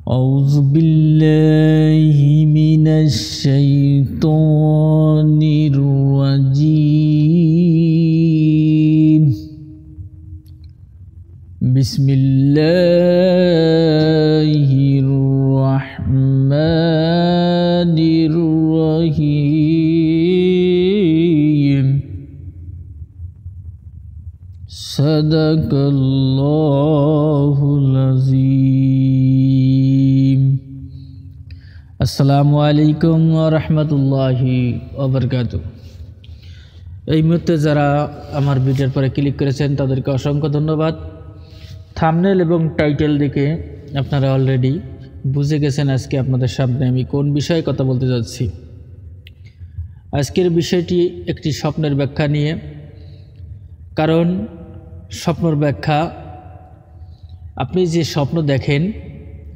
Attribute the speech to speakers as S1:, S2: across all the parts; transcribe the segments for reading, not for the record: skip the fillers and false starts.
S1: أعوذ بالله من الشيطان الرجيم بسم الله الرحمن الرحيم صدق الله العظيم আসসালামু আলাইকুম ওয়া রাহমাতুল্লাহি ওয়া বারাকাতুহু। এই মুহূর্তে যারা আমার ভিডিওর পরে ক্লিক করেছেন তাদেরকে অসংখ্য ধন্যবাদ। থাম্বনেল এবং টাইটেল দেখে আপনারা অলরেডি বুঝে গেছেন আজকে আপনাদের সামনে আমি কোন বিষয়ে কথা বলতে যাচ্ছি। আজকের বিষয়টি একটি স্বপ্নের ব্যাখ্যা নিয়ে, কারণ স্বপ্নের ব্যাখ্যা, আপনি যে স্বপ্ন দেখেন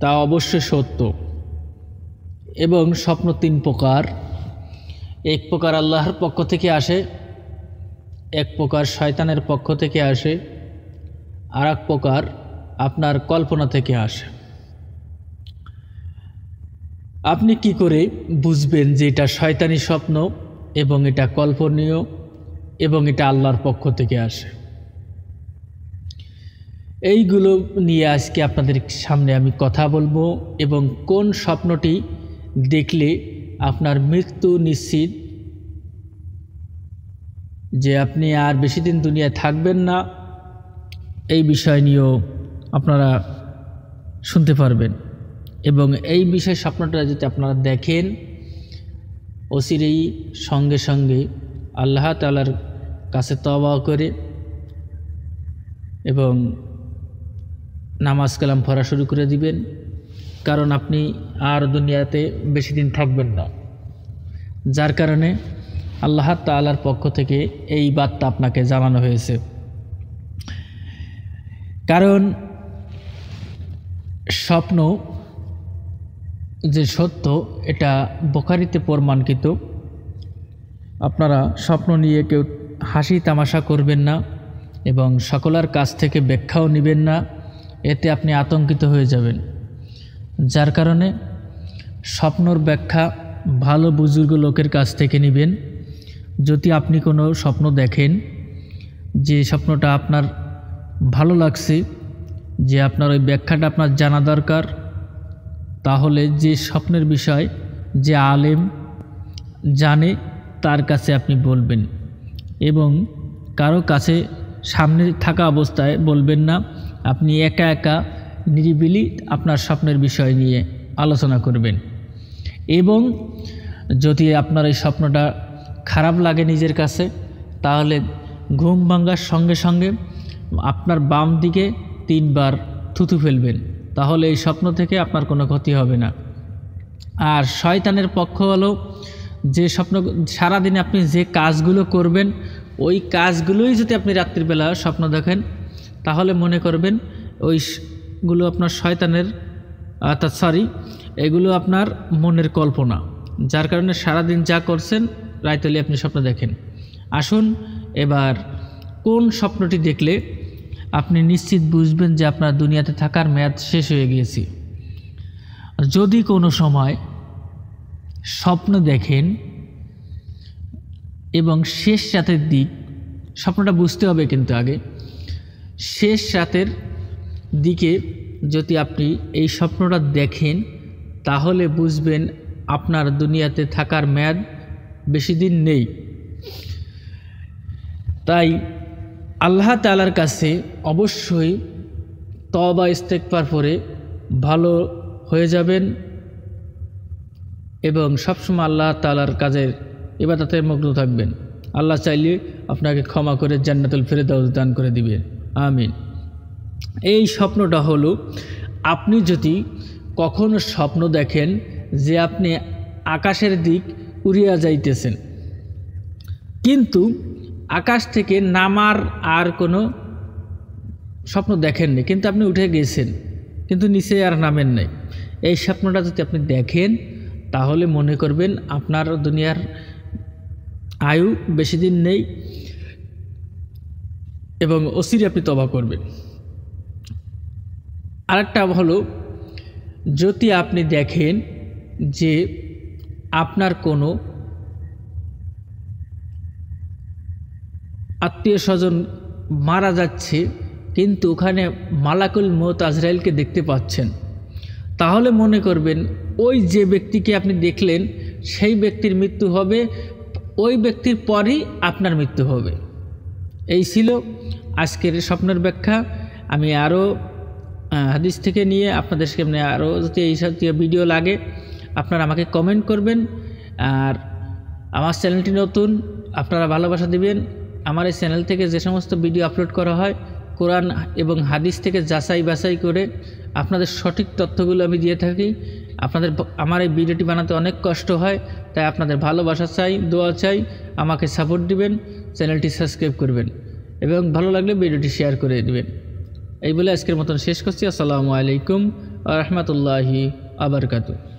S1: তা অবশ্যই সত্য এবং স্বপ্ন তিন প্রকার। এক প্রকার আল্লাহর পক্ষ থেকে আসে, এক প্রকার শয়তানের পক্ষ থেকে আসে, আর এক প্রকার আপনার কল্পনা থেকে আসে। আপনি কি করে বুঝবেন যে এটা শয়তানি স্বপ্ন এবং এটা কল্পনীয় এবং এটা আল্লাহর পক্ষ থেকে আসে? এইগুলো নিয়ে আজকে আপনাদের সামনে আমি কথা বলবো এবং কোন স্বপ্নটি দেখলে আপনার মৃত্যু নিশ্চিত, যে আপনি আর বেশি দিন দুনিয়ায় থাকবেন না, এই বিষয় নিয়েও আপনারা শুনতে পারবেন। এবং এই বিষয় স্বপ্নটা যদি আপনারা দেখেন, অচিরেই সঙ্গে সঙ্গে আল্লাহ তাআলার কাছে তওবা করে এবং নামাজ কালাম পড়া শুরু করে দিবেন, কারণ আপনি আর দুনিয়াতে বেশি দিন থাকবেন না। যার কারণে আল্লাহ তাআলার পক্ষ থেকে এই বার্তা আপনাকে জানানো হয়েছে। কারণ স্বপ্ন যে সত্য এটা বুখারীতে প্রমাণিত। আপনারা স্বপ্ন নিয়ে কেউ হাসি তামাশা করবেন না এবং সকলের কাছ থেকে ব্যাখ্যাও নেবেন না, এতে আপনি আতঙ্কিত হয়ে যাবেন। যার কারণে স্বপ্নর ব্যাখ্যা ভালো বুজুর্গ লোকের কাছ থেকে নেবেন। যদি আপনি কোনো স্বপ্ন দেখেন যে স্বপ্নটা আপনার ভালো লাগছে, যে আপনার ওই ব্যাখ্যাটা আপনার জানা দরকার, তাহলে যে স্বপ্নের বিষয় যে আলেম জানে তার কাছে আপনি বলবেন এবং কারো কাছে সামনে থাকা অবস্থায় বলবেন না। আপনি একা একা নিরিবিলি আপনার স্বপ্নের বিষয় নিয়ে আলোচনা করবেন। এবং যদি আপনার এই স্বপ্নটা খারাপ লাগে নিজের কাছে, তাহলে ঘুম ভাঙার সঙ্গে সঙ্গে আপনার বাম দিকে 3 বার থুতু ফেলবেন, তাহলে এই স্বপ্ন থেকে আপনার কোনো ক্ষতি হবে না। আর শয়তানের পক্ষ হলো যে স্বপ্ন, সারাদিনে আপনি যে কাজগুলো করবেন ওই কাজগুলোই যদি আপনি রাত্রিবেলা স্বপ্ন দেখেন, তাহলে মনে করবেন ওইগুলো আপনার শয়তানের এগুলো আপনার মনের কল্পনা। যার কারণে সারাদিন যা করছেন রাইতলে আপনি স্বপ্ন দেখেন। আসুন এবার কোন স্বপ্নটি দেখলে আপনি নিশ্চিত বুঝবেন যে আপনার দুনিয়াতে থাকার মেয়াদ শেষ হয়ে গিয়েছে। যদি কোনো সময় স্বপ্ন দেখেন এবং শেষ রাতের দিক, স্বপ্নটা বুঝতে হবে কিন্তু আগে, শেষ রাতের দিকে যদি আপনি এই স্বপ্নটা দেখেন, তাহলে বুঝবেন আপনার দুনিয়াতে থাকার মেয়াদ বেশি দিন নেই। তাই আল্লাহ তাআলার কাছে অবশ্যই তওবা ইস্তেগফার করে ভালো হয়ে যাবেন এবং সবসময় আল্লাহ তাআলার কাজের ইবাদতের মগ্ন থাকবেন। আল্লাহ চাইলে আপনাকে ক্ষমা করে জান্নাতুল ফেরদাউস দান করে দিবেন, আমিন। এই স্বপ্নটা হলো, আপনি যদি কখনো স্বপ্ন দেখেন যে আপনি আকাশের দিক উড়িয়া যাইতেছেন, কিন্তু আকাশ থেকে নামার আর কোনো স্বপ্ন দেখেননি, কিন্তু আপনি উঠে গেছেন কিন্তু নিচে আর নামেন নাই, এই স্বপ্নটা যদি আপনি দেখেন, তাহলে মনে করবেন আপনার দুনিয়ার আয়ু বেশি দিন নেই এবং অচিরে আপনি তওবা করবেন। আরেকটা হলো যদি আপনি দেখেন যে আপনার কোনো আত্মীয় স্বজন মারা যাচ্ছে কিন্তু ওখানে মালাকুল মউত আজরাইলকে দেখতে পাচ্ছেন, তাহলে মনে করবেন ওই যে ব্যক্তিকে আপনি দেখলেন সেই ব্যক্তির মৃত্যু হবে, ওই ব্যক্তির পরই আপনার মৃত্যু হবে। এই ছিল আজকের স্বপ্নের ব্যাখ্যা। আমি আরও হাদিস থেকে নিয়ে আপনাদের সামনে আরও যদি এই জাতীয় ভিডিও লাগে আপনারা আমাকে কমেন্ট করবেন। আর আমার চ্যানেলটি নতুন, আপনারা ভালোবাসা দিবেন। আমার এই চ্যানেল থেকে যে সমস্ত ভিডিও আপলোড করা হয় কোরআন এবং হাদিস থেকে যাচাই বাছাই করে আপনাদের সঠিক তথ্যগুলো আমি দিয়ে থাকি। আমার এই ভিডিওটি বানাতে অনেক কষ্ট হয়, তাই আপনাদের ভালোবাসা চাই, দোয়া চাই, আমাকে সাপোর্ট দিবেন, চ্যানেলটি সাবস্ক্রাইব করবেন এবং ভালো লাগলে ভিডিওটি শেয়ার করে দিবেন। এই বলে আজকের মতন শেষ করছি। আসসালামু আলাইকুম ওয়া রাহমাতুল্লাহি ওয়া বারাকাতুহু।